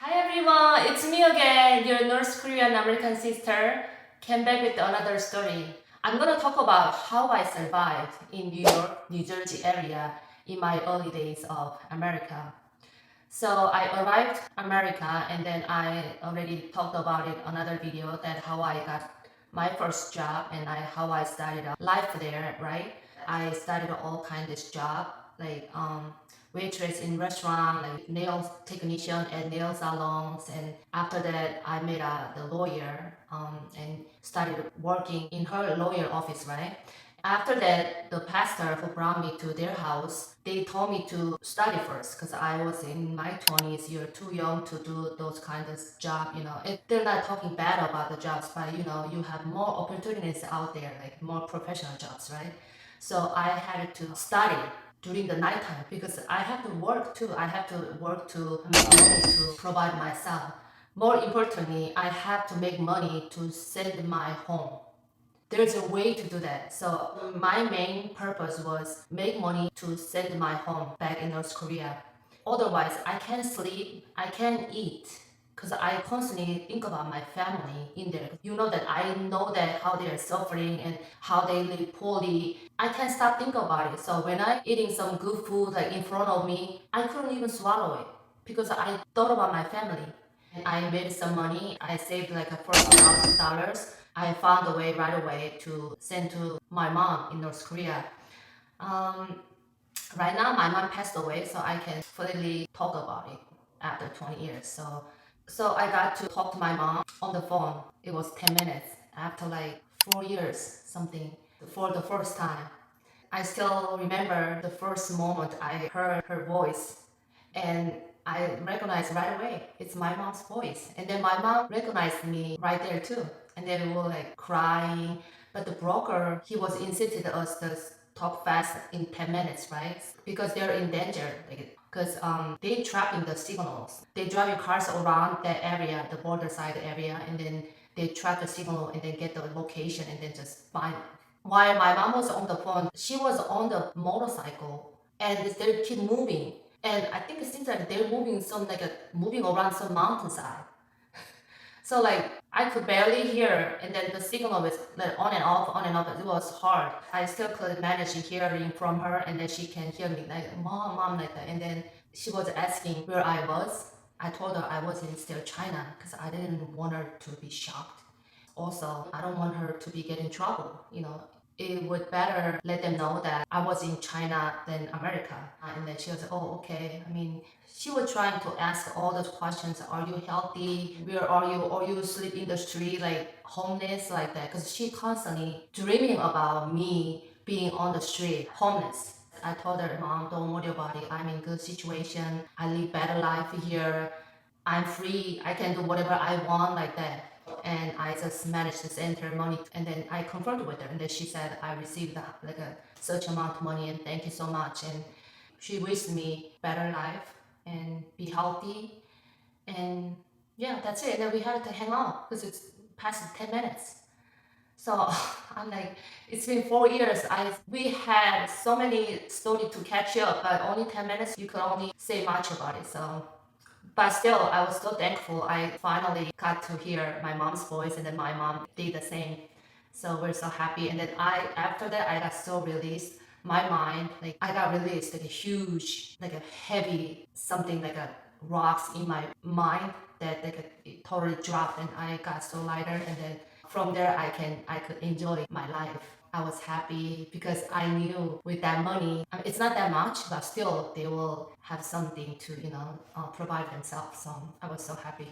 Hi everyone, it's me again, your North Korean American sister. Came back with another story. I'm gonna talk about how I survived in New York, New Jersey area in my early days of America. So I arrived America and then I already talked about it another video that how I got my first job and how I started a life there, right? I started all kinds of job like waitress in restaurant, like nail technician at nail salons, and after that I met the lawyer and started working in her lawyer office, right? After that, the pastor who brought me to their house, they told me to study first because I was in my 20s. You're too young to do those kinds of job, you know. They're not talking bad about the jobs, but you know, you have more opportunities out there, like more professional jobs, right? So I had to study during the nighttime because I have to work too. I have to work to make money to provide myself. More importantly, I have to make money to send my home. There's a way to do that. So my main purpose was make money to send my home back in North Korea. Otherwise, I can't sleep, I can't eat, because I constantly think about my family in there. You know that I know that how they are suffering and how they live poorly. I can't stop thinking about it. So when I eating some good food like in front of me, I couldn't even swallow it because I thought about my family. I made some money. I saved like a $40,000. I found a way right away to send to my mom in North Korea. Um, right now, my mom passed away, so I can freely talk about it after 20 years. So I got to talk to my mom on the phone. It was 10 minutes after like 4 years, something, for the first time. I still remember the first moment I heard her voice and I recognized right away it's my mom's voice. And then my mom recognized me right there too. And then we were like crying. But the broker, he was insisted us to talk fast in 10 minutes, right? Because they're in danger. Because they trapping the signals. They driving cars around that area, the border side area, and then they track the signal and then get the location and then just find it. While my mom was on the phone, she was on the motorcycle and they keep moving. And I think it seems like they're moving moving around some mountainside. So like I could barely hear, and then the signal was like on and off, on and off. It was hard. I still could manage hearing from her, and then she can hear me like mom, mom, like that. And then she was asking where I was. I told her I was in still China because I didn't want her to be shocked. Also, I don't want her to be get in trouble. You know, it would better let them know that I was in China than America. And then she was like, oh, okay. I mean, she was trying to ask all those questions. Are you healthy? Where are you? Are you sleep in the street, like homeless, like that? Because she constantly dreaming about me being on the street, homeless. I told her, Mom, don't worry about it. I'm in good situation. I live better life here. I'm free. I can do whatever I want like that. And I just managed to send her money. And then I confirmed with her. And then she said, I received like a such amount of money and thank you so much. And she wished me better life and be healthy. And yeah, that's it. And then we had to hang out because it's past 10 minutes. So I'm like, it's been 4 years. We had so many stories to catch up, but only 10 minutes, you could only say much about it. So but still, I was so thankful. I finally got to hear my mom's voice, and then my mom did the same. So we're so happy. And then after that, I got so released. My mind, like I got released, like a huge, like a heavy something, like a rocks in my mind that it totally dropped, and I got so lighter. And then from there, I could enjoy my life. I was happy because I knew with that money, I mean, it's not that much, but still they will have something to, provide themselves. So I was so happy.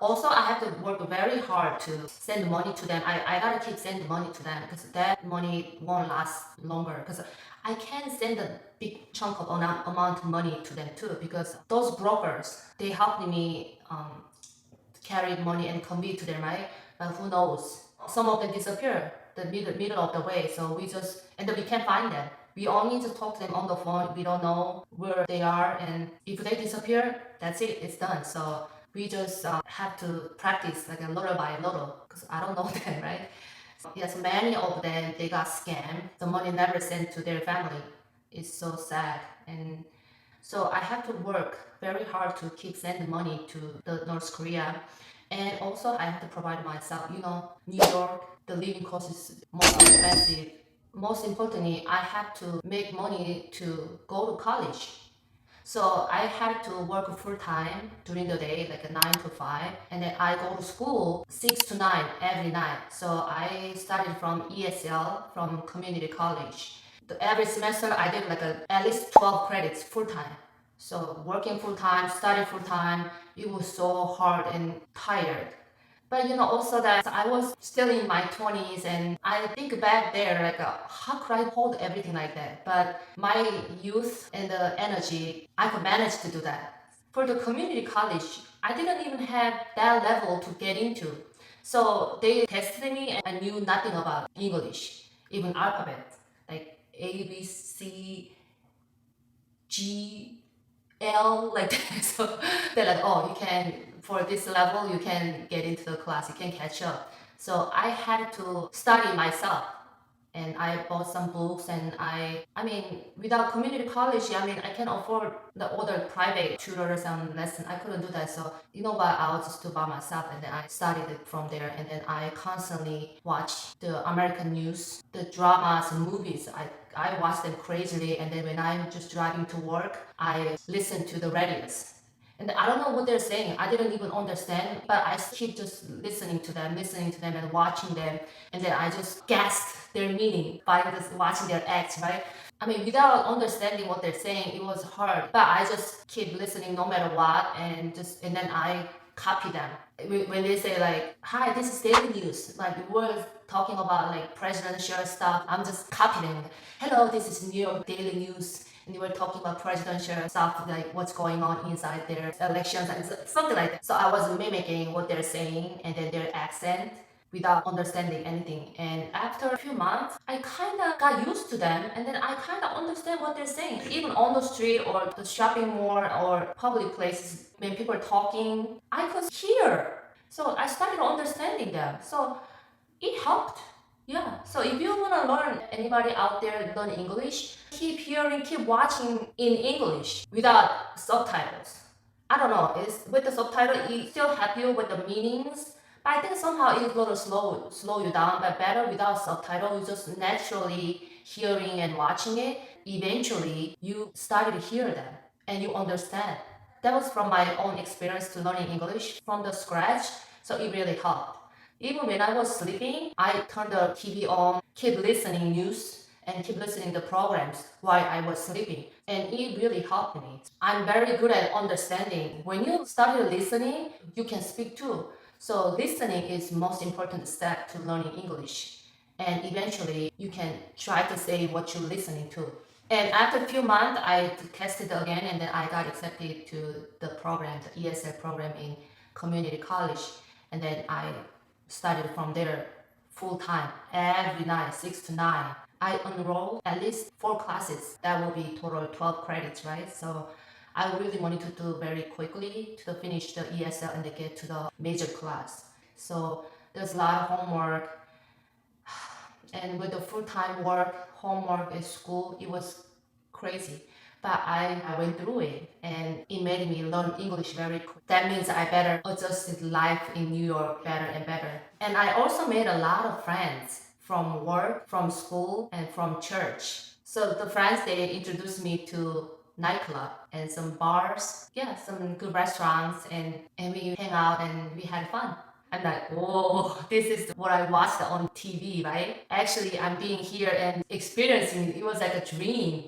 Also, I have to work very hard to send money to them. I gotta keep sending money to them because that money won't last longer. Because I can't send a big chunk of amount of money to them too. Because those brokers, they helped me carry money and convey to them, right? But who knows? Some of them disappear the middle of the way. So and then we can't find them. We only just talk to them on the phone. We don't know where they are. And if they disappear, that's it. It's done. So we just have to practice like a little by little because I don't know them, right? Yes, many of them, they got scammed. The money never sent to their family. It's so sad. And So I have to work very hard to keep sending money to the North Korea. And also I have to provide myself, New York, the living cost is most expensive. Most importantly, I have to make money to go to college. So I had to work full time during the day, like a 9 to 5, and then I go to school 6 to 9 every night. So I started from ESL, from community college. Every semester I did like at least 12 credits full time. So working full time, studying full time, it was so hard and tired. But also that I was still in my 20s, and I think back there, like, how could I hold everything like that? But my youth and the energy, I could manage to do that. For the community college, I didn't even have that level to get into. So they tested me, and I knew nothing about English, even alphabet, like A, B, C, G, L, like that. So they're like, oh, you can, for this level, you can get into the class, you can catch up. So I had to study myself, and I bought some books, and I mean, without community college, I mean, I can afford the other private tutors and lessons. I couldn't do that. So you know what, I was just do by myself, and then I studied it from there, and then I constantly watch the American news, the dramas and movies. I watch them crazily, and then when I'm just driving to work, I listen to the radios. And I don't know what they're saying. I didn't even understand, but I keep just listening to them and watching them. And then I just guessed their meaning by just watching their acts, right? I mean, without understanding what they're saying, it was hard. But I just keep listening no matter what, and then I copy them. When they say like, "Hi, this is daily news," like we're talking about like presidential stuff, I'm just copying. Hello, this is New York Daily News, and they were talking about presidential stuff, like what's going on inside their elections and something like that. So I was mimicking what they're saying and then their accent without understanding anything. And after a few months, I kind of got used to them, and then I kind of understand what they're saying. Even on the street or the shopping mall or public places, when people are talking, I could hear. So I started understanding them. So it helped. Yeah. So if you want to learn, anybody out there learn English, keep hearing, keep watching in English without subtitles. I don't know. It's with the subtitle, it still help you with the meanings, but I think somehow it's going to slow you down. But better without subtitle, you just naturally hearing and watching it. Eventually, you started to hear them and you understand. That was from my own experience to learning English from the scratch. So it really helped. Even when I was sleeping, I turned the TV on, keep listening news, and keep listening the programs while I was sleeping. And it really helped me. I'm very good at understanding. When you started listening, you can speak too. So listening is most important step to learning English. And eventually you can try to say what you're listening to. And after a few months, I tested again, and then I got accepted to the program, the ESL program in community college. And then I studied from there full time every night, 6 to 9. I enrolled at least 4 classes. That will be total 12 credits, right? So I really wanted to do very quickly to finish the ESL and then get to the major class. So there's a lot of homework, and with the full-time work, homework at school, it was crazy. But I went through it, and it made me learn English very quick. That means I better adjusted life in New York better and better. And I also made a lot of friends from work, from school, and from church. So the friends, they introduced me to nightclub and some bars, yeah, some good restaurants, and we hang out and we had fun. I'm like, whoa, this is what I watched on TV, right? Actually, I'm being here and experiencing it. It was like a dream.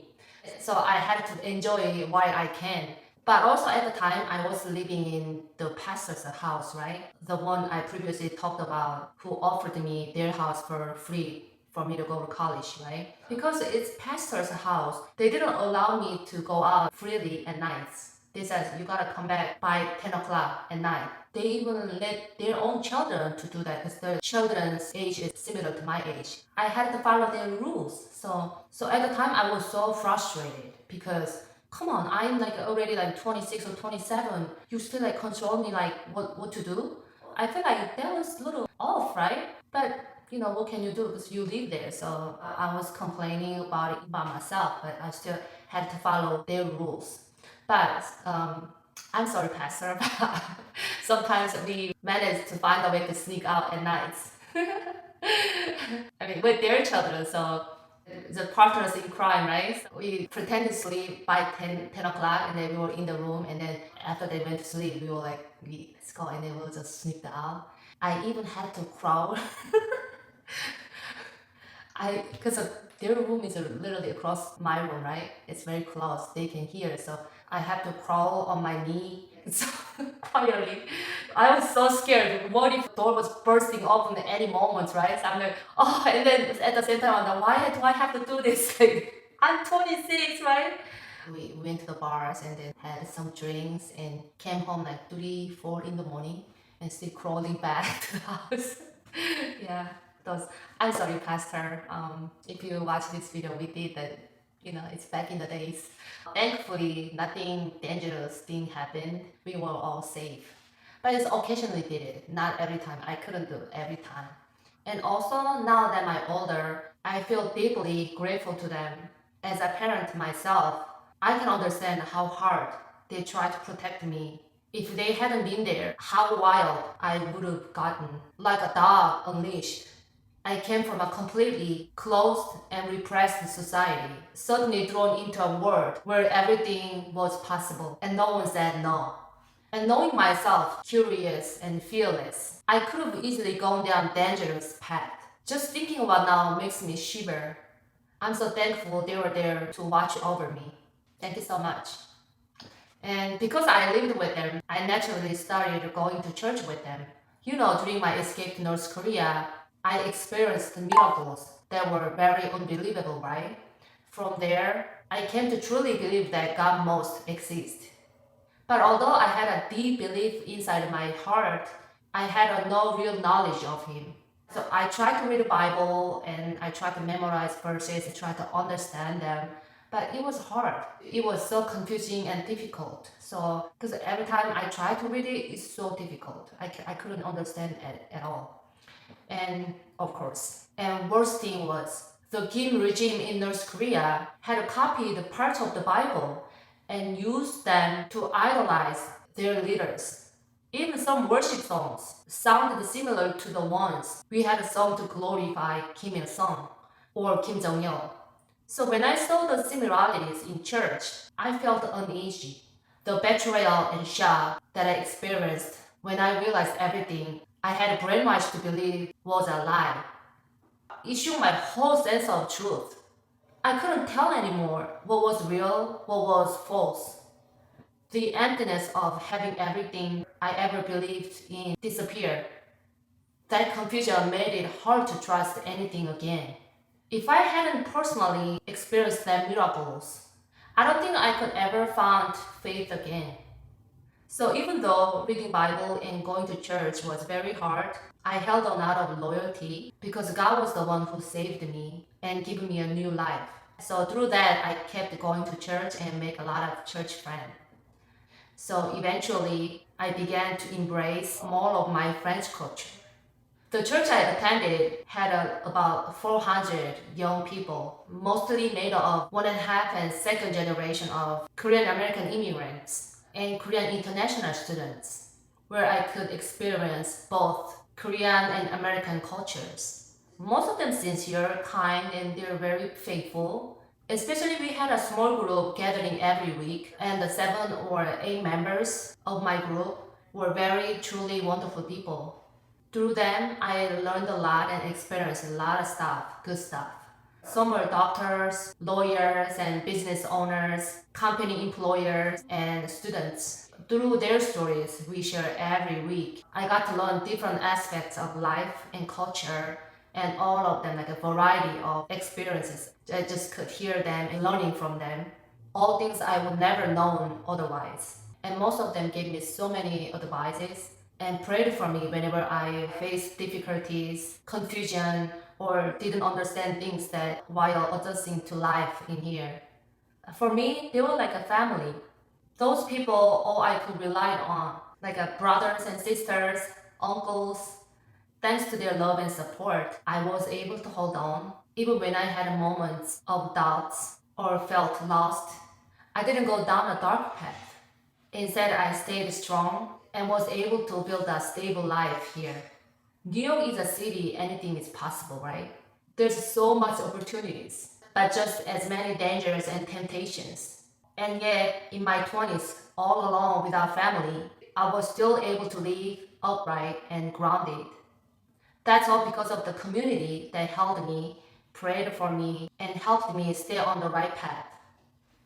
So I had to enjoy it while I can. But also at the time, I was living in the pastor's house, right? The one I previously talked about, who offered me their house for free for me to go to college, right? Because it's pastor's house, they didn't allow me to go out freely at nights. They said you gotta come back by 10 o'clock at night. They even let their own children to do that because their children's age is similar to my age. I had to follow their rules. So at the time I was so frustrated because come on, I'm like already like 26 or 27. You still like control me like what to do? I feel like that was a little off, right? But what can you do? Because you live there. So I was complaining about it by myself, but I still had to follow their rules. But I'm sorry, Pastor, but sometimes we manage to find a way to sneak out at nights. I mean, with their children, so the partners in crime, right? So we pretend to sleep by 10 o'clock, and then we were in the room, and then after they went to sleep, we were like, let's go, and then we'll just sneak out. I even had to crawl. Because their room is literally across my room, right? It's very close. They can hear, so I have to crawl on my knee so quietly. I was so scared. What if the door was bursting open at any moment, right? So I'm like, oh, and then at the same time, I'm like, why do I have to do this? Like, I'm 26, right? We went to the bars and then had some drinks and came home like 3, 4 in the morning and still crawling back to the house. Yeah, those. I'm sorry, Pastor. If you watch this video, we did that. It's back in the days. Thankfully, nothing dangerous thing happened. We were all safe. But it's occasionally did it, not every time. I couldn't do it every time. And also, now that I'm older, I feel deeply grateful to them. As a parent myself, I can understand how hard they try to protect me. If they hadn't been there, how wild I would have gotten, like a dog unleashed. I came from a completely closed and repressed society, suddenly thrown into a world where everything was possible and no one said no. And knowing myself curious and fearless, I could have easily gone down a dangerous path. Just thinking about now makes me shiver. I'm so thankful they were there to watch over me. Thank you so much. And because I lived with them, I naturally started going to church with them. During my escape to North Korea, I experienced miracles that were very unbelievable, right? From there, I came to truly believe that God must exist. But although I had a deep belief inside my heart, I had no real knowledge of Him. So I tried to read the Bible and I tried to memorize verses, try to understand them, but it was hard. It was so confusing and difficult. So, because every time I tried to read it, it's so difficult. I couldn't understand it at all. And of course, and worst thing was the Kim regime in North Korea had copied parts of the Bible and used them to idolize their leaders. Even some worship songs sounded similar to the ones we had sung to glorify Kim Il Sung or Kim Jong Il. So when I saw the similarities in church, I felt uneasy. The betrayal and shock that I experienced when I realized everything I had brainwashed to believe was a lie. It shook my whole sense of truth. I couldn't tell anymore what was real, what was false. The emptiness of having everything I ever believed in disappear. That confusion made it hard to trust anything again. If I hadn't personally experienced them miracles, I don't think I could ever find faith again. So even though reading Bible and going to church was very hard, I held on out of loyalty because God was the one who saved me and given me a new life. So through that, I kept going to church and make a lot of church friends. So eventually, I began to embrace more of my French culture. The church I attended had about 400 young people, mostly made up of one and a half and second generation of Korean American immigrants and Korean international students, where I could experience both Korean and American cultures. Most of them sincere, kind, and they're very faithful. Especially we had a small group gathering every week, and the 7 or 8 members of my group were very truly wonderful people. Through them, I learned a lot and experienced a lot of stuff, good stuff. Some were doctors, lawyers, and business owners, company employers, and students. Through their stories we share every week, I got to learn different aspects of life and culture, and all of them like a variety of experiences. I just could hear them and learning from them. All things I would never known otherwise. And most of them gave me so many advices and prayed for me whenever I faced difficulties, confusion, or didn't understand things that while adjusting to life in here. For me, they were like a family. Those people all I could rely on, like brothers and sisters, uncles. Thanks to their love and support, I was able to hold on. Even when I had moments of doubts or felt lost, I didn't go down a dark path. Instead, I stayed strong and was able to build a stable life here. New York is a city, anything is possible, right? There's so much opportunities, but just as many dangers and temptations. And yet, in my 20s, all alone without family, I was still able to live upright and grounded. That's all because of the community that held me, prayed for me, and helped me stay on the right path.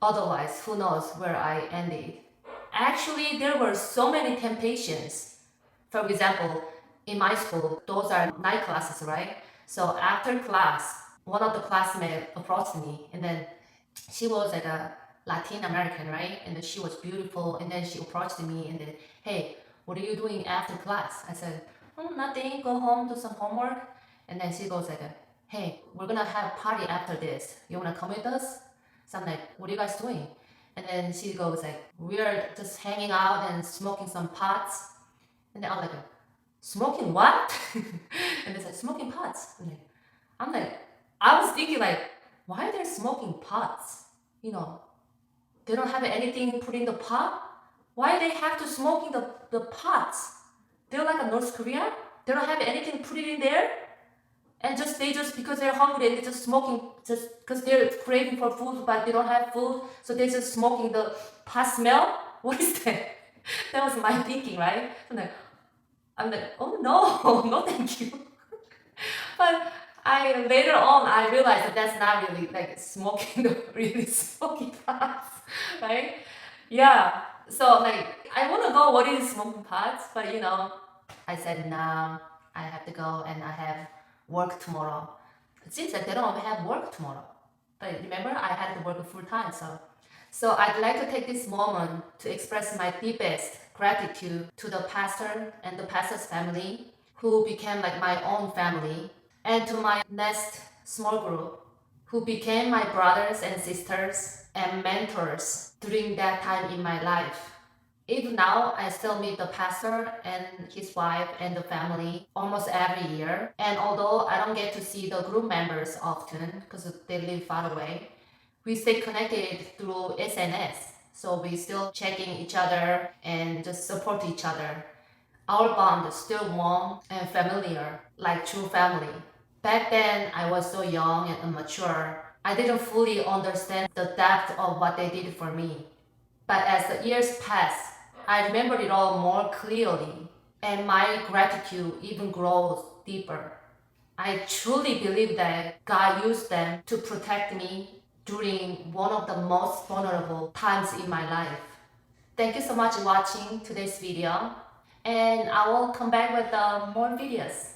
Otherwise, who knows where I ended. Actually, there were so many temptations. For example, in my school, those are night classes, right? So after class, one of the classmates approached me, and then she was like a Latin American, right? And then she was beautiful, and then she approached me, and then, hey, what are you doing after class? I said, oh, nothing, go home, do some homework. And then she goes like, hey, we're gonna have a party after this. You wanna come with us? So I'm like, what are you guys doing? And then she goes like, we're just hanging out and smoking some pots. And then I'm like, smoking what? And they said, smoking pots. I'm like, I was thinking like, why are they smoking pots? You know, they don't have anything put in the pot. Why they have to smoking the pots? They're like a North Korea. They don't have anything put it in there. And they just because they're hungry, they're just smoking just because they're craving for food, but they don't have food, so they're just smoking the pot smell. What is that? That was my thinking, right? I'm like, oh no, no, thank you. But I later on I realized that that's not really like smoking the really smoky pots, right? Yeah. So like I want to go. What is smoking pots? But I said no. I have to go, and I have work tomorrow. It seems like they don't have work tomorrow. But remember, I had to work full time, so I'd like to take this moment to express my deepest gratitude to the pastor and the pastor's family, who became like my own family, and to my next small group, who became my brothers and sisters and mentors during that time in my life. Even now, I still meet the pastor and his wife and the family almost every year. And although I don't get to see the group members often because they live far away, we stay connected through SNS. So we still checking each other and just support each other. Our bond is still warm and familiar, like true family. Back then, I was so young and immature. I didn't fully understand the depth of what they did for me. But as the years passed, I remembered it all more clearly, and my gratitude even grows deeper. I truly believe that God used them to protect me during one of the most vulnerable times in my life. Thank you so much for watching today's video, and I will come back with more videos.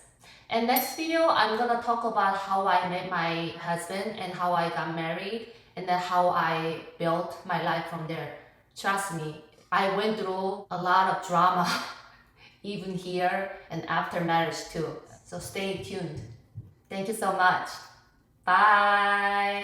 And next video, I'm gonna talk about how I met my husband and how I got married, and then how I built my life from there. Trust me, I went through a lot of drama, even here and after marriage too. So stay tuned. Thank you so much. Bye.